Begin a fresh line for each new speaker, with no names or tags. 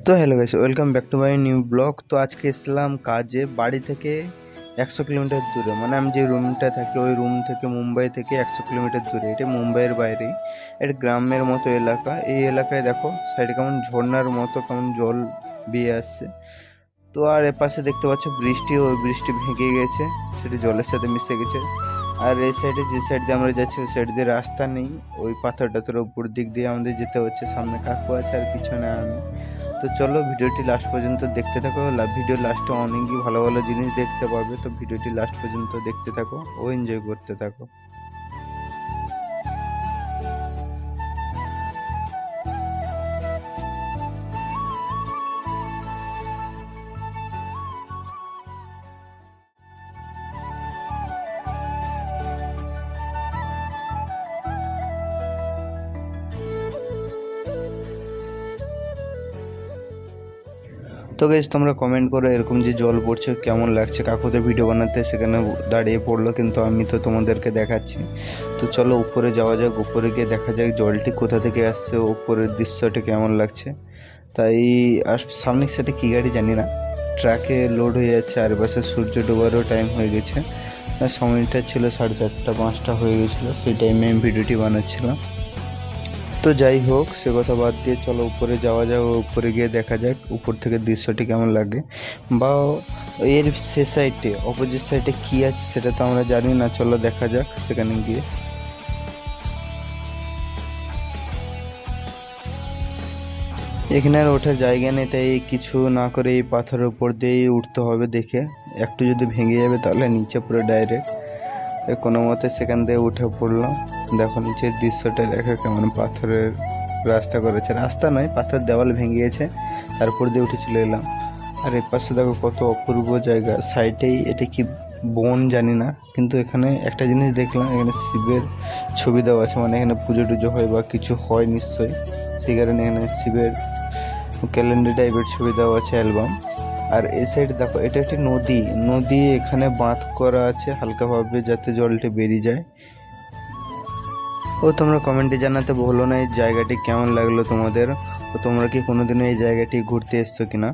তো hello guys, welcome back to my new blog. তো আজকে এসেছিলাম কাজে, বাড়ি থেকে 100 কিলোমিটার দূরে, মানে আমি যে রুমটা থাকি ওই রুম থেকে মুম্বাই থেকে 100 কিলোমিটার দূরে। এটা মুম্বাইয়ের বাইরেই, এটা গ্রামের মতো এলাকা। এই এলাকায় দেখো সাইডে কেমন ঝর্ণার মতো কেমন জল বেয়ে আসছে। তো আর এপাশে দেখতে পাচ্ছ বৃষ্টি, ওই বৃষ্টি ভেঙে গেছে, সেটা জলের সাথে মিশে গেছে। আর এই সাইডে যে সাইড দিয়ে আমরা যাচ্ছি ওই সাইড দিয়ে রাস্তা নেই, ওই পাথর টাথর উপর দিক দিয়ে আমাদের যেতে হচ্ছে। সামনে কাকু আছে আর পিছনে আমি। তো চলো ভিডিওটি লাস্ট পর্যন্ত দেখতে থাকো। ভিডিও লাস্টে অনেকই ভালো ভালো জিনিস দেখতে পারবে, তো ভিডিওটি লাস্ট পর্যন্ত দেখতে থাকো ও এনজয় করতে থাকো। তো গাইস তোমরা কমেন্ট করো এরকম যে জল পড়ছে কেমন লাগছে। কাকুদের ভিডিও বানাতে সেখানে দাঁড়িয়ে পড়লো, কিন্তু আমি তো তোমাদেরকে দেখাচ্ছি। তো চলো উপরে যাওয়া যাক, উপরে গিয়ে দেখা যাক জলটি কোথা থেকে আসছে, উপরের দৃশ্যটি কেমন লাগছে। তাই আর সামনের সাইডে কী গাড়ি জানি না, ট্রাকে লোড হয়ে যাচ্ছে। আর পাশে সূর্য ডোবারও টাইম হয়ে গেছে, সময়টা ছিল 4:30-5টা হয়ে গেছিলো, সেই টাইমে আমি ভিডিওটি বানাচ্ছিলাম। তো যাই হোক, সে কথা বাদ দিয়ে চলো উপরে যাওয়া যাক, উপরে গিয়ে দেখা যাক উপর থেকে দৃশ্যটি কেমন লাগে, বা এর সে সাইডে অপোজিট সাইডে কী আছে সেটা তো আমরা জানি না। চলো দেখা যাক সেখানে গিয়ে। এখানে আর ওঠার জায়গা নেই, তাই কিছু না করে এই পাথরের উপর দিয়েই উঠতে হবে। দেখে একটু যদি ভেঙে যাবে তাহলে নিচে পুরো ডাইরেক্ট। কোনো মতে সেখান থেকে উঠে পড়লাম। দেখো নিচের দৃশ্যটা দেখো কেমন পাথরের রাস্তা করেছে, রাস্তা নয় পাথর দেওয়াল ভেঙে গেছে, তারপর দিয়ে উঠে চলে এলাম। আর এর পাশে দেখো কত অপূর্ব জায়গা, সাইডেই এটা কি বন জানি না, কিন্তু এখানে একটা জিনিস দেখলাম, এখানে শিবের ছবি দেওয়া আছে, মানে এখানে পুজো টুজো হয় বা কিছু হয় নিশ্চয়ই, সেই কারণে এখানে শিবের ক্যালেন্ডার টাইপের ছবি দেওয়া আছে, অ্যালবাম। আর এই সাইড দেখো এটা একটি নদী, নদী এখানে বাঁধ করা আছে হালকাভাবে যাতে জলটা বেরিয়ে যায়। ও তোমরা কমেন্টে জানাতে ভুলো না এই জায়গাটি কেমন লাগলো তোমাদের, ও তোমরা কি কোনোদিনও এই জায়গাটি ঘুরতে এসছো কিনা।